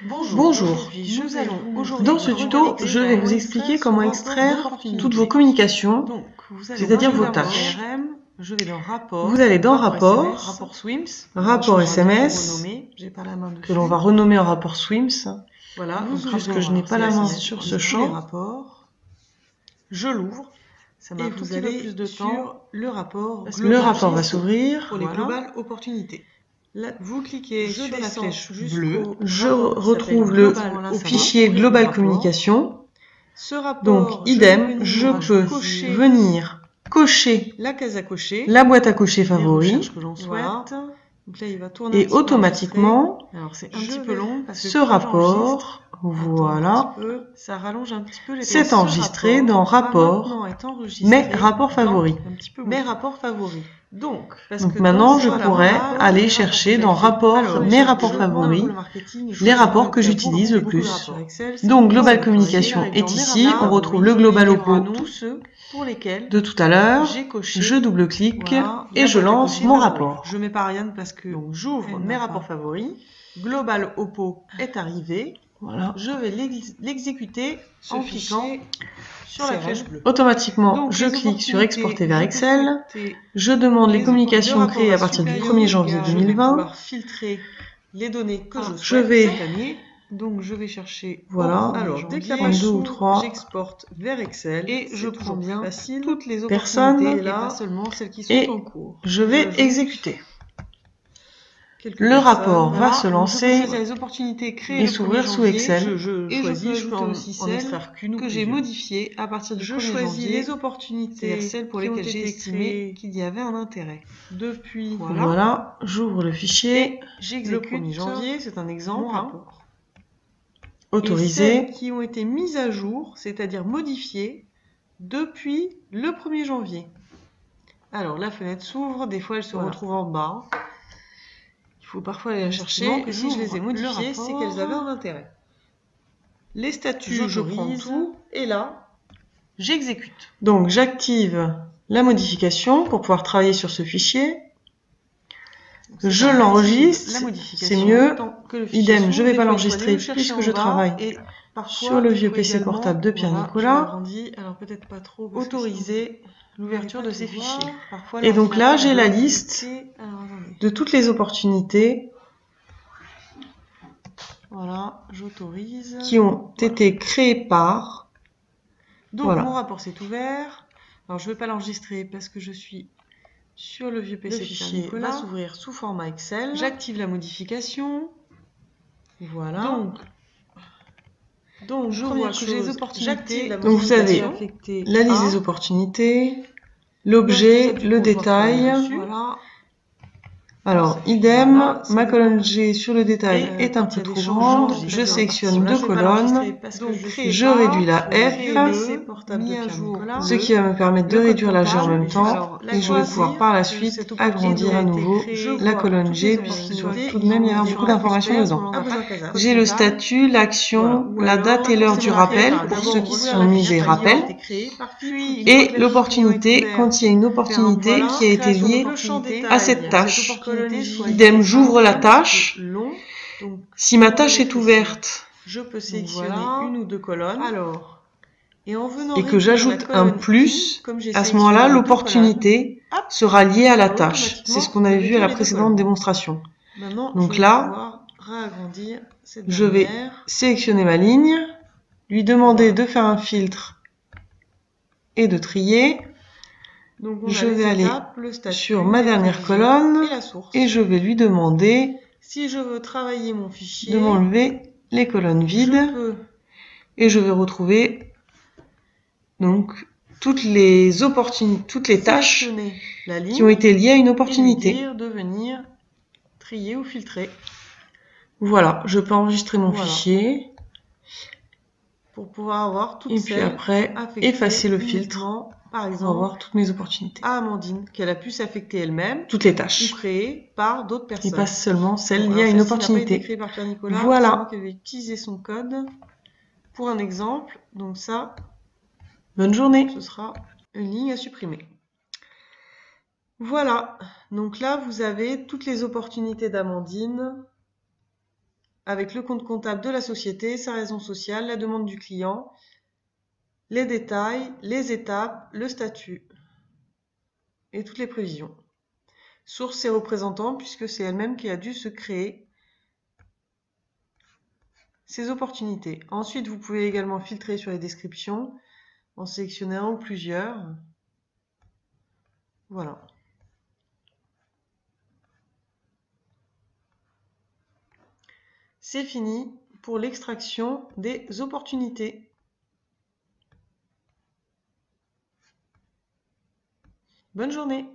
Bonjour, dans ce tuto, je vais vous expliquer comment extraire toutes vos communications, c'est-à-dire vos tâches. Vous allez dans Rapport, Rapport SMS, que l'on va renommer en rapport SWIMS, puisque je n'ai pas la main sur ce champ. Je l'ouvre, ça m'a pris un peu plus de temps. Le rapport va s'ouvrir. Pour les globales opportunités. Là, vous cliquez sur la flèche bleue. Je retrouve le fichier Global Communication. Donc, idem, je peux venir cocher la case à cocher, la boîte à cocher favori. Que l'on souhaite. Donc là, il va tourner et automatiquement, c'est un petit peu long parce que ce rapport, voilà, ça rallonge un petit peu les c'est enregistré dans Rapport, mes rapports favoris. Mes rapports favoris. Donc maintenant, je pourrais aller chercher dans Rapport, mes rapports favoris, les rapports que j'utilise le plus. Donc, Global Communication est ici. On retrouve le Global Oppo de tout à l'heure. Je double-clique et je lance mon rapport. Je mets pas rien parce que j'ouvre mes rapports favoris. Global Oppo est arrivé. Voilà. Je vais l'exécuter en cliquant sur la flèche bleue. Automatiquement, donc, je clique sur Exporter vers Excel. Je demande les communications créées à partir du 1er janvier 2020. Filtrer les données que je souhaite. Je vais donc je vais chercher. Voilà. Alors dès que la page 2 ou 3, j'exporte vers Excel et je prends bien toutes les opportunités là, et pas seulement celles qui sont en cours. Je vais exécuter. Le rapport va se lancer les opportunités créées et s'ouvrir sous Excel. Je choisis aussi celles que j'ai modifiées à partir du 1er janvier. Je choisis les opportunités, celles pour lesquelles j'ai estimé qu'il y avait un intérêt. Depuis, voilà, j'ouvre le fichier. J'exécute le 1er janvier, c'est un exemple. Autorisé. Et celles qui ont été mises à jour, c'est-à-dire modifiées, depuis le 1er janvier. Alors, la fenêtre s'ouvre, des fois elle se retrouve en bas. Il faut parfois aller la chercher. Et si je les ai modifiées, c'est qu'elles avaient un intérêt. Les statuts, je prends tout. Et là, j'exécute. Donc, j'active la modification pour pouvoir travailler sur ce fichier. Je l'enregistre, c'est mieux. Idem, je ne vais pas l'enregistrer puisque je travaille sur le vieux PC portable de Pierre-Nicolas. Alors peut-être pas trop. Autoriser l'ouverture de ces fichiers. Et donc là, j'ai la liste de toutes les opportunités, voilà, j'autorise, qui ont été créées par. Donc mon rapport s'est ouvert. Alors je ne vais pas l'enregistrer parce que je suis sur le vieux PC. Le fichier va s'ouvrir sous format Excel. J'active la modification. Voilà. Donc je vois que j'ai les opportunités. Donc vous avez la liste des opportunités, l'objet, le détail. Voilà. Alors, idem, ma colonne G sur le détail est un peu trop grande. Je sélectionne deux colonnes. Je réduis la F, ce qui va me permettre de réduire la G en même temps. Et je vais pouvoir par la suite agrandir à nouveau la colonne G, puisqu'il doit tout de même y avoir beaucoup d'informations dedans. J'ai le statut, l'action, la date et l'heure du rappel, pour ceux qui sont mis des rappels. Et l'opportunité, quand il y a une opportunité qui a été liée à cette tâche. Idem, j'ouvre la tâche. Si ma tâche est ouverte, je peux sélectionner une ou deux colonnes. Alors, et que j'ajoute un plus, à ce moment-là, l'opportunité sera liée à la tâche. C'est ce qu'on avait vu à la précédente démonstration. Donc là, je vais sélectionner ma ligne, lui demander de faire un filtre et de trier. Donc je vais aller sur ma dernière colonne et je vais lui demander, si je veux travailler mon fichier, de m'enlever les colonnes vides et je vais retrouver donc toutes les opportunités, toutes les tâches qui ont été liées à une opportunité. De venir trier ou filtrer. Voilà, je peux enregistrer mon fichier pour pouvoir avoir toutes et puis après effacer le filtre. Par exemple, pour avoir toutes mes opportunités. À Amandine, qu'elle a pu s'affecter elle-même. Toutes les tâches. Ou créées par d'autres personnes. Et pas seulement celles liées à une opportunité. Créée par Pierre-Nicolas, voilà. C'est moi qui vais utiliser son code pour un exemple. Donc ça, bonne journée. Ce sera une ligne à supprimer. Voilà. Donc là, vous avez toutes les opportunités d'Amandine avec le compte comptable de la société, sa raison sociale, la demande du client, les détails, les étapes, le statut et toutes les prévisions. Source et représentant, puisque c'est elle-même qui a dû se créer ces opportunités. Ensuite, vous pouvez également filtrer sur les descriptions en sélectionnant un ou plusieurs. Voilà. C'est fini pour l'extraction des opportunités. Bonne journée!